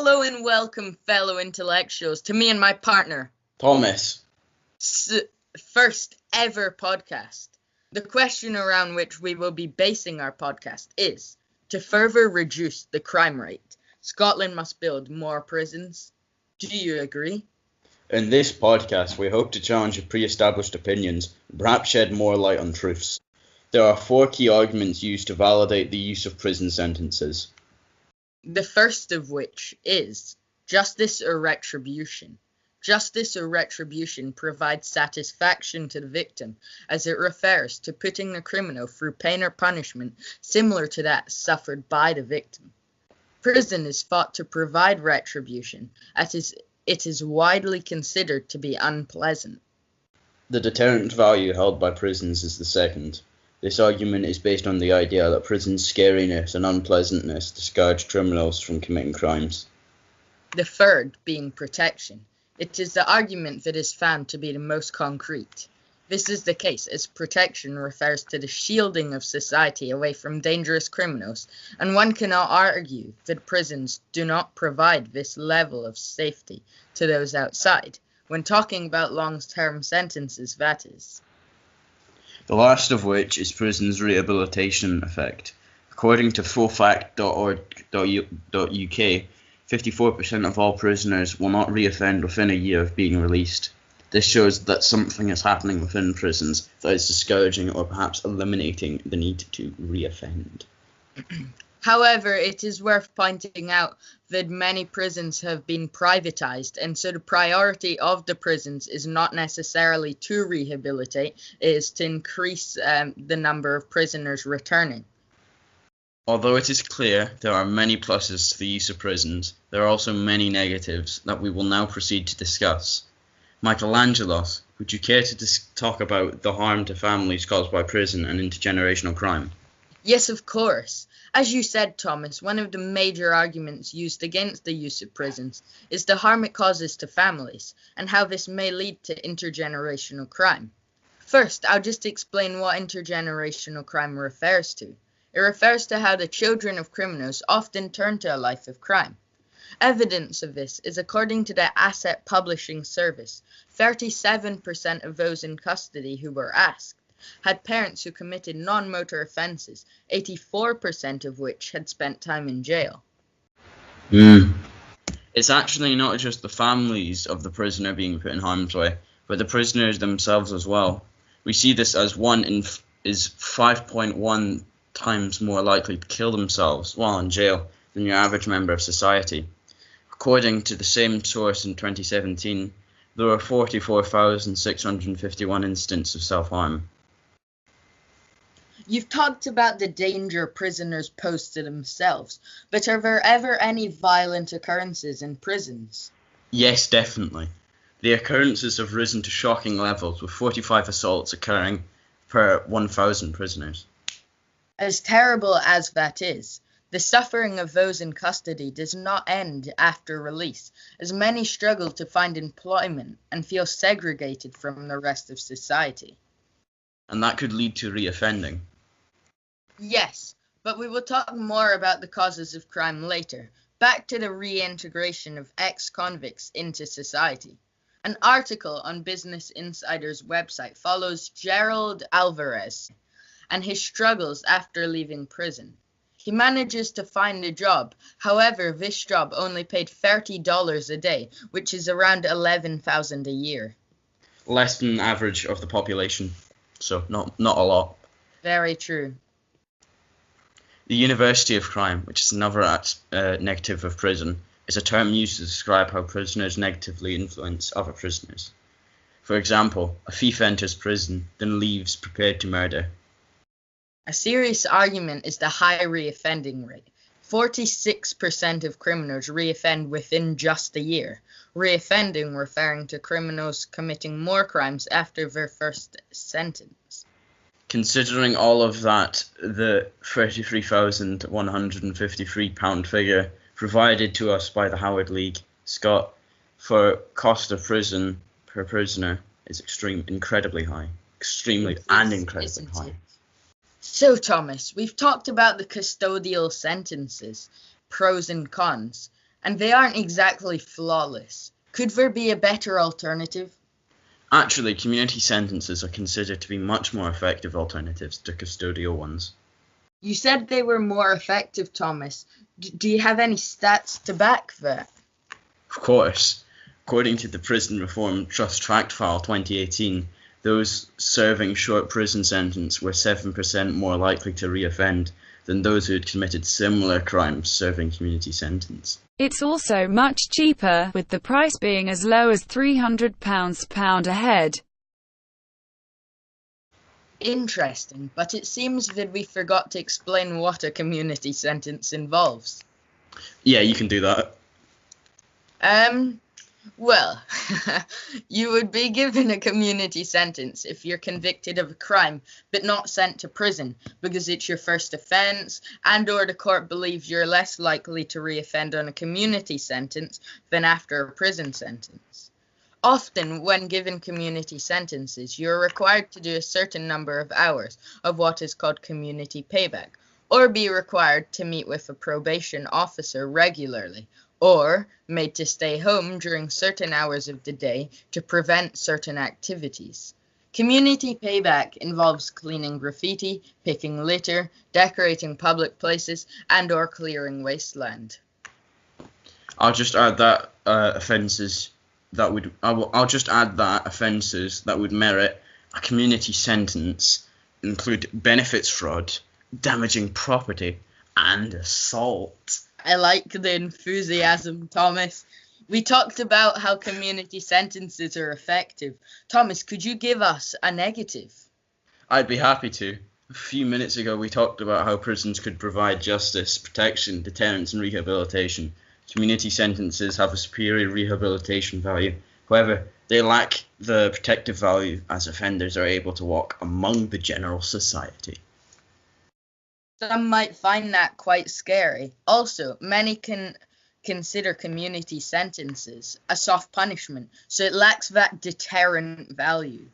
Hello and welcome, fellow intellectuals, to me and my partner, Thomas. First ever podcast. The question around which we will be basing our podcast is, to further reduce the crime rate, Scotland must build more prisons. Do you agree? In this podcast, we hope to challenge your pre-established opinions and perhaps shed more light on truths. There are 4 key arguments used to validate the use of prison sentences. The first of which is justice or retribution. Justice or retribution provides satisfaction to the victim, as it refers to putting the criminal through pain or punishment similar to that suffered by the victim. Prison is thought to provide retribution, as it is widely considered to be unpleasant. The deterrent value held by prisons is the second. This argument is based on the idea that prison's scariness and unpleasantness discourage criminals from committing crimes. The third being protection. It is the argument that is found to be the most concrete. This is the case as protection refers to the shielding of society away from dangerous criminals, and one cannot argue that prisons do not provide this level of safety to those outside, when talking about long-term sentences, that is. The last of which is prison's rehabilitation effect. According to fullfact.org.uk, 54% of all prisoners will not reoffend within a year of being released. This shows that something is happening within prisons that is discouraging or perhaps eliminating the need to reoffend. However, it is worth pointing out that many prisons have been privatized, and so the priority of the prisons is not necessarily to rehabilitate, it is to increase the number of prisoners returning. Although it is clear there are many pluses to the use of prisons, there are also many negatives that we will now proceed to discuss. Michelangelos, would you care to talk about the harm to families caused by prison and intergenerational crime? Yes, of course. As you said, Thomas, one of the major arguments used against the use of prisons is the harm it causes to families, and how this may lead to intergenerational crime. First, I'll just explain what intergenerational crime refers to. It refers to how the children of criminals often turn to a life of crime. Evidence of this is according to the Asset Publishing Service, 37% of those in custody who were asked had parents who committed non-motor offences, 84% of which had spent time in jail. It's actually not just the families of the prisoner being put in harm's way, but the prisoners themselves as well. We see this as is 5.1 times more likely to kill themselves while in jail than your average member of society. According to the same source in 2017, there were 44,651 incidents of self-harm. You've talked about the danger prisoners pose to themselves, but are there ever any violent occurrences in prisons? Yes, definitely. The occurrences have risen to shocking levels, with 45 assaults occurring per 1,000 prisoners. As terrible as that is, the suffering of those in custody does not end after release, as many struggle to find employment and feel segregated from the rest of society. And that could lead to reoffending. Yes, but we will talk more about the causes of crime later. Back to the reintegration of ex-convicts into society. An article on Business Insider's website follows Gerald Alvarez and his struggles after leaving prison. He manages to find a job. However, this job only paid $30 a day, which is around $11,000 a year. Less than average of the population, so not a lot. Very true. The university of crime, which is another negative of prison, is a term used to describe how prisoners negatively influence other prisoners. For example, a thief enters prison, then leaves prepared to murder. A serious argument is the high reoffending rate. 46% of criminals reoffend within just a year. Reoffending referring to criminals committing more crimes after their first sentence. Considering all of that, the £33,153 figure provided to us by the Howard League, Scott, for cost of prison per prisoner is incredibly high. Incredibly high. So, Thomas, we've talked about the custodial sentences, pros and cons, and they aren't exactly flawless. Could there be a better alternative? Actually, community sentences are considered to be much more effective alternatives to custodial ones. You said they were more effective, Thomas. Do you have any stats to back that? Of course. According to the Prison Reform Trust Fact File 2018, those serving short prison sentence were 7% more likely to reoffend than those who had committed similar crimes serving community sentence. It's also much cheaper, with the price being as low as £300 a head. Interesting, but it seems that we forgot to explain what a community sentence involves. Yeah, you can do that. Well, you would be given a community sentence if you're convicted of a crime, but not sent to prison, because it's your first offence, and or the court believes you're less likely to reoffend on a community sentence than after a prison sentence. Often, when given community sentences, you're required to do a certain number of hours of what is called community payback, or be required to meet with a probation officer regularly, or made to stay home during certain hours of the day to prevent certain activities. Community payback involves cleaning graffiti, picking litter, decorating public places, and or clearing wasteland. I'll just add that offences that would merit a community sentence include benefits fraud, damaging property, and assault. I like the enthusiasm, Thomas. We talked about how community sentences are effective. Thomas, could you give us a negative? I'd be happy to. A few minutes ago we talked about how prisons could provide justice, protection, deterrence and rehabilitation. Community sentences have a superior rehabilitation value. However, they lack the protective value as offenders are able to walk among the general society. Some might find that quite scary. Also, many can consider community sentences a soft punishment, so it lacks that deterrent value.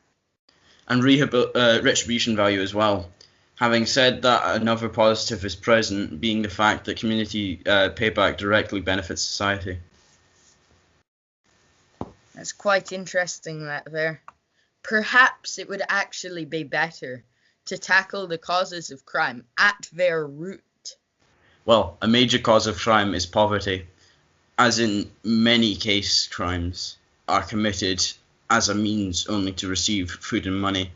And retribution value as well. Having said that, another positive is present, being the fact that community payback directly benefits society. That's quite interesting, that there. Perhaps it would actually be better to tackle the causes of crime at their root. Well, a major cause of crime is poverty, as in many case crimes are committed as a means only to receive food and money.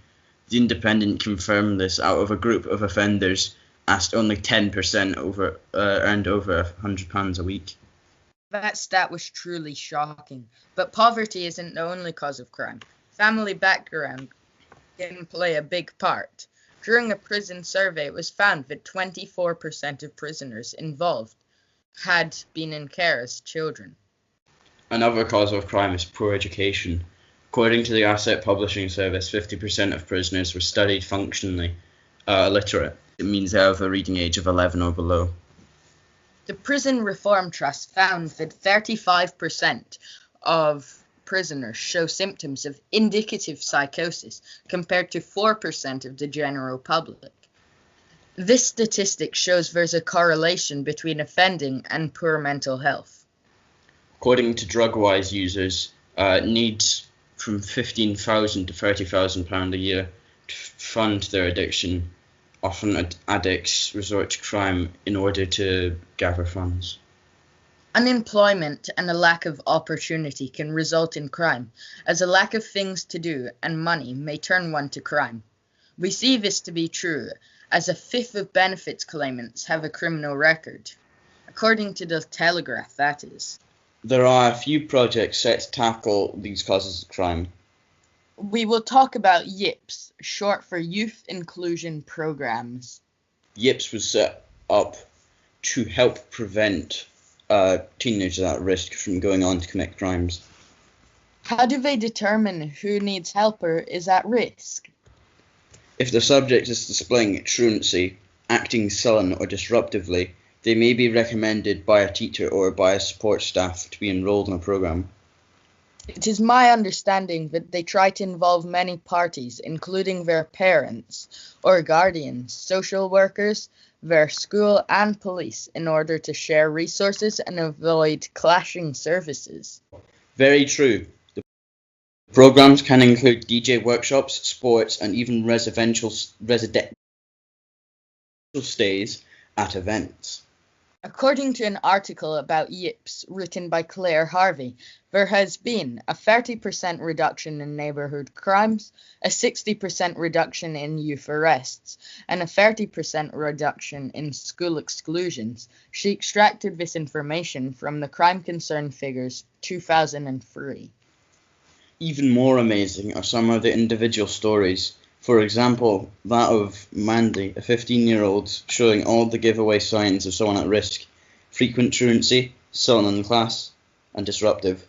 The Independent confirmed this. Out of a group of offenders asked, only 10% earned over £100 a week. That stat was truly shocking. But poverty isn't the only cause of crime. Family background can play a big part. During a prison survey, it was found that 24% of prisoners involved had been in care as children. Another cause of crime is poor education. According to the Asset Publishing Service, 50% of prisoners were studied functionally illiterate. It means they have a reading age of 11 or below. The Prison Reform Trust found that 35% of prisoners show symptoms of indicative psychosis compared to 4% of the general public. This statistic shows there's a correlation between offending and poor mental health. According to DrugWise users, needs from £15,000 to £30,000 a year to fund their addiction. Often addicts resort to crime in order to gather funds. Unemployment and a lack of opportunity can result in crime, as a lack of things to do and money may turn one to crime. We see this to be true, as a fifth of benefits claimants have a criminal record. According to the Telegraph, that is. There are a few projects set to tackle these causes of crime. We will talk about YIPS, short for Youth Inclusion Programs. YIPS was set up to help prevent teenagers at risk from going on to commit crimes. How do they determine who needs help or is at risk? If the subject is displaying truancy, acting sullen or disruptively, they may be recommended by a teacher or by a support staff to be enrolled in a program. It is my understanding that they try to involve many parties, including their parents or guardians, social workers, their school, and police, in order to share resources and avoid clashing services. Very true. The programs can include DJ workshops, sports, and even residential stays at events. According to an article about YIPS written by Claire Harvey, there has been a 30% reduction in neighborhood crimes, a 60% reduction in youth arrests, and a 30% reduction in school exclusions. She extracted this information from the Crime Concern figures 2003. Even more amazing are some of the individual stories. For example, that of Mandy, a 15-year-old, showing all the giveaway signs of someone at risk: frequent truancy, sullen in class, and disruptive.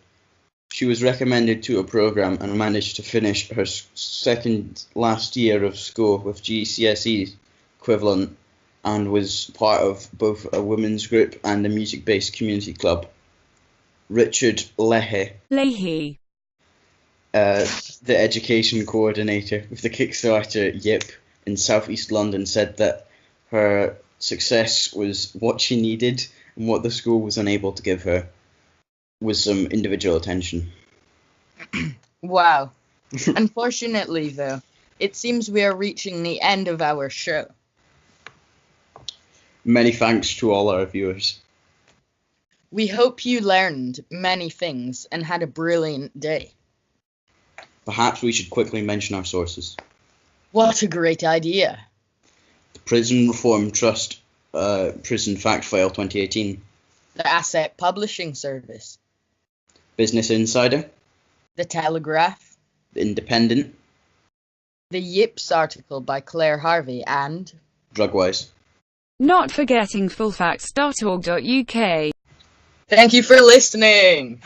She was recommended to a program and managed to finish her second last year of school with GCSE equivalent, and was part of both a women's group and a music-based community club. Richard Leahy, the education coordinator with the Kickstarter YIP in South East London, said that her success was what she needed, and what the school was unable to give her was some individual attention. Wow. Unfortunately, though, it seems we are reaching the end of our show. Many thanks to all our viewers. We hope you learned many things and had a brilliant day. Perhaps we should quickly mention our sources. What a great idea. The Prison Reform Trust Prison Fact File 2018. The Asset Publishing Service. Business Insider. The Telegraph. The Independent. The YIPS article by Claire Harvey and Drugwise. Not forgetting fullfacts.org.uk. Thank you for listening.